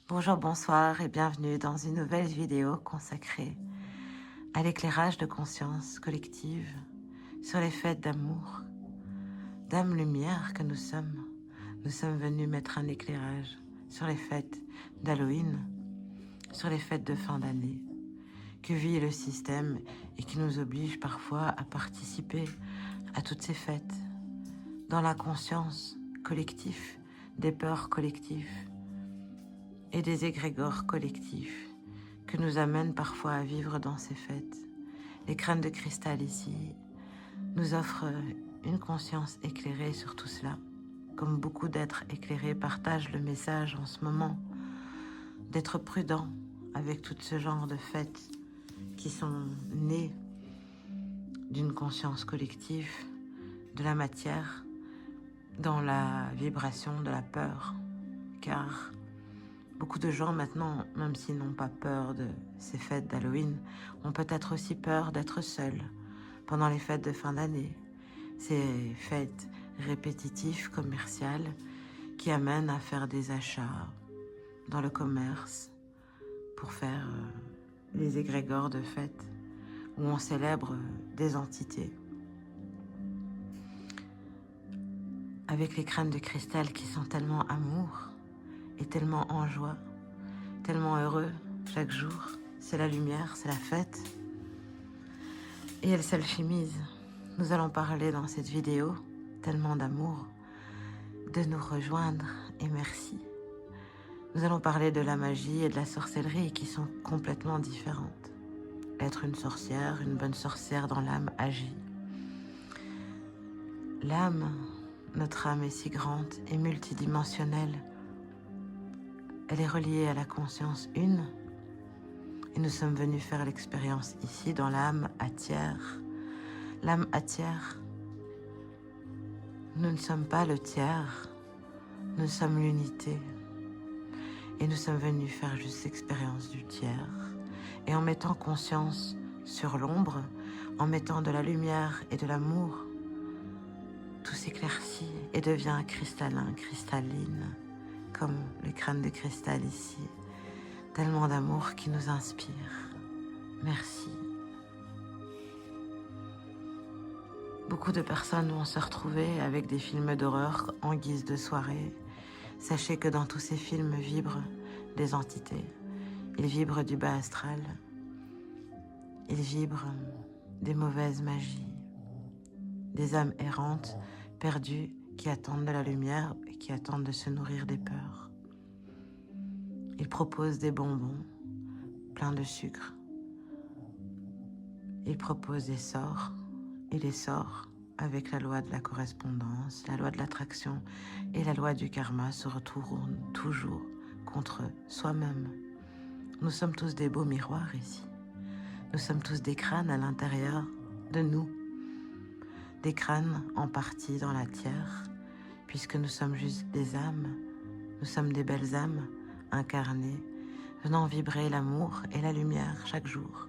Bonjour, bonsoir et bienvenue dans une nouvelle vidéo consacrée à l'éclairage de conscience collective sur les fêtes d'amour, d'âme-lumière que nous sommes. Nous sommes venus mettre un éclairage sur les fêtes d'Halloween, sur les fêtes de fin d'année, que vit le système et qui nous oblige parfois à participer à toutes ces fêtes, dans la conscience collective, des peurs collectives et des égrégores collectifs que nous amènent parfois à vivre dans ces fêtes. Les crânes de cristal ici nous offrent une conscience éclairée sur tout cela. Comme beaucoup d'êtres éclairés partagent le message en ce moment, d'être prudent avec tout ce genre de fêtes qui sont nées d'une conscience collective, de la matière, dans la vibration de la peur. Car beaucoup de gens maintenant, même s'ils n'ont pas peur de ces fêtes d'Halloween, ont peut-être aussi peur d'être seuls pendant les fêtes de fin d'année. Ces fêtes répétitives, commerciales, qui amènent à faire des achats dans le commerce pour faire les égrégores de fêtes où on célèbre des entités. Avec les crânes de cristal qui sont tellement amour et tellement en joie, tellement heureux chaque jour. C'est la lumière, c'est la fête. Et elle s'alchimise. Nous allons parler dans cette vidéo, tellement d'amour, de nous rejoindre et merci. Nous allons parler de la magie et de la sorcellerie qui sont complètement différentes. Être une sorcière, une bonne sorcière dans l'âme agit. L'âme, notre âme est si grande et multidimensionnelle. Elle est reliée à la conscience une. Et nous sommes venus faire l'expérience ici dans l'âme atière. L'âme atière, nous ne sommes pas le tiers, nous sommes l'unité. Et nous sommes venus faire juste l'expérience du tiers. Et en mettant conscience sur l'ombre, en mettant de la lumière et de l'amour, tout s'éclaircit et devient cristallin, cristalline, comme le crâne de cristal ici. Tellement d'amour qui nous inspire. Merci. Beaucoup de personnes vont se retrouver avec des films d'horreur en guise de soirée. Sachez que dans tous ces films vibrent des entités. Ils vibrent du bas astral. Ils vibrent des mauvaises magies. Des âmes errantes, perdues, qui attendent de la lumière et qui attendent de se nourrir des peurs. Ils proposent des bonbons pleins de sucre. Ils proposent des sorts. Et les sorts, avec la loi de la correspondance, la loi de l'attraction et la loi du karma, se retournent toujours contre soi-même. Nous sommes tous des beaux miroirs ici. Nous sommes tous des crânes à l'intérieur de nous. Des crânes en partie dans la terre, puisque nous sommes juste des âmes. Nous sommes des belles âmes incarnées, venant vibrer l'amour et la lumière chaque jour.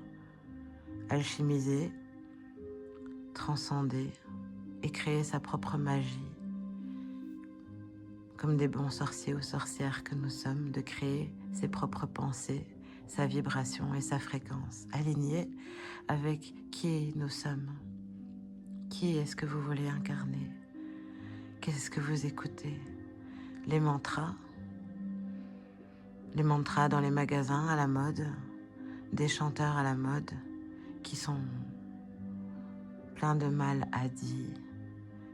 Alchimiser, transcender et créer sa propre magie. Comme des bons sorciers ou sorcières que nous sommes, de créer ses propres pensées, sa vibration et sa fréquence, alignée avec qui nous sommes. Qui est-ce que vous voulez incarner? Qu'est-ce que vous écoutez? Les mantras dans les magasins à la mode, des chanteurs à la mode qui sont plein de mal à dire,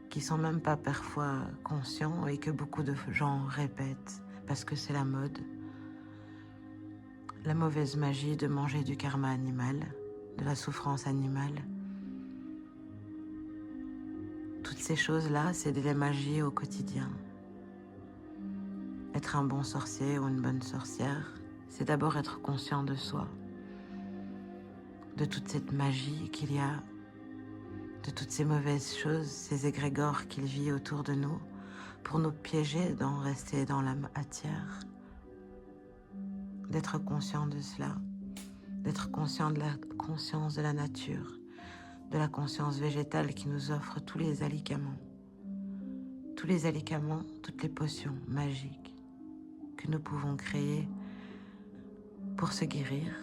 qui sont même pas parfois conscients et que beaucoup de gens répètent parce que c'est la mode. La mauvaise magie de manger du karma animal, de la souffrance animale. Toutes ces choses-là, c'est des magies au quotidien. Être un bon sorcier ou une bonne sorcière, c'est d'abord être conscient de soi, de toute cette magie qu'il y a, de toutes ces mauvaises choses, ces égrégores qu'il vit autour de nous, pour nous piéger d'en rester dans la matière. D'être conscient de cela, d'être conscient de la conscience de la nature, de la conscience végétale qui nous offre tous les alicaments, toutes les potions magiques que nous pouvons créer pour se guérir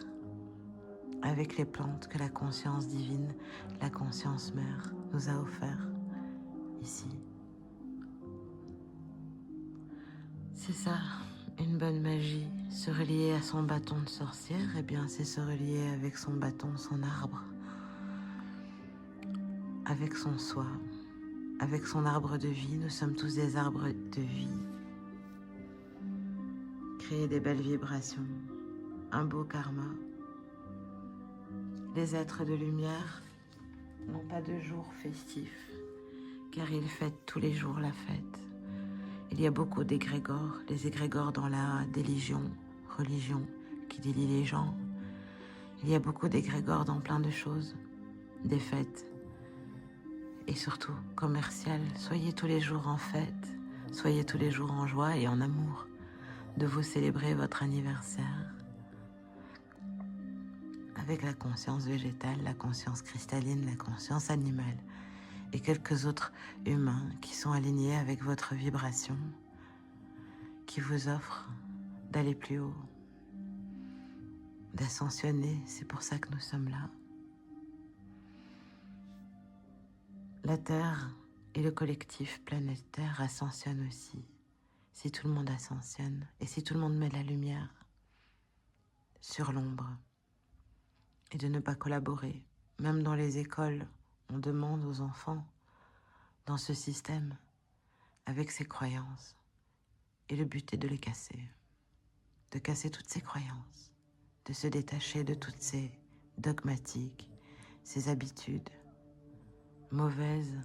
avec les plantes que la conscience divine, la conscience mère nous a offert ici. C'est ça, une bonne magie. Se relier à son bâton de sorcière, eh bien c'est se relier avec son bâton, son arbre, avec son soi, avec son arbre de vie. Nous sommes tous des arbres de vie. Créer des belles vibrations, un beau karma. Les êtres de lumière n'ont pas de jour festif, car ils fêtent tous les jours la fête. Il y a beaucoup d'égrégores, les égrégores dans la déligion, religion, qui délie les gens. Il y a beaucoup d'égrégores dans plein de choses, des fêtes, et surtout commerciales. Soyez tous les jours en fête, soyez tous les jours en joie et en amour de vous célébrer votre anniversaire avec la conscience végétale, la conscience cristalline, la conscience animale et quelques autres humains qui sont alignés avec votre vibration, qui vous offrent d'aller plus haut, d'ascensionner. C'est pour ça que nous sommes là. La Terre et le collectif planétaire ascensionnent aussi. Si tout le monde ascensionne et si tout le monde met la lumière sur l'ombre et de ne pas collaborer, même dans les écoles, on demande aux enfants, dans ce système, avec ses croyances. Et le but est de les casser. De casser toutes ces croyances. De se détacher de toutes ces dogmatiques, ces habitudes mauvaises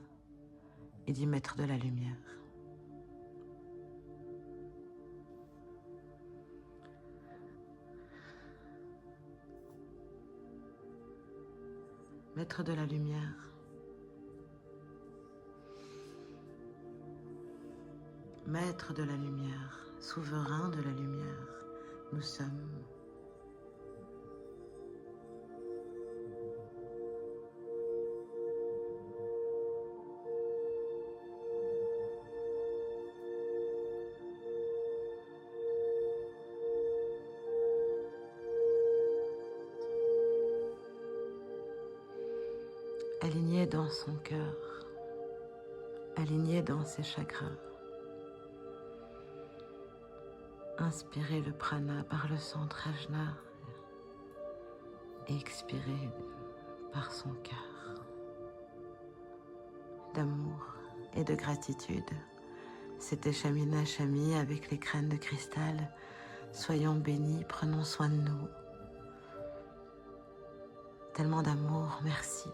et d'y mettre de la lumière. Mettre de la lumière. Maître de la lumière, souverain de la lumière, nous sommes. Aligné dans son cœur, aligné dans ses chakras. Inspirez le prana par le centre ajna et expirez par son cœur d'amour et de gratitude. C'était Shamina Shami avec les crânes de cristal. Soyons bénis, prenons soin de nous. Tellement d'amour, merci.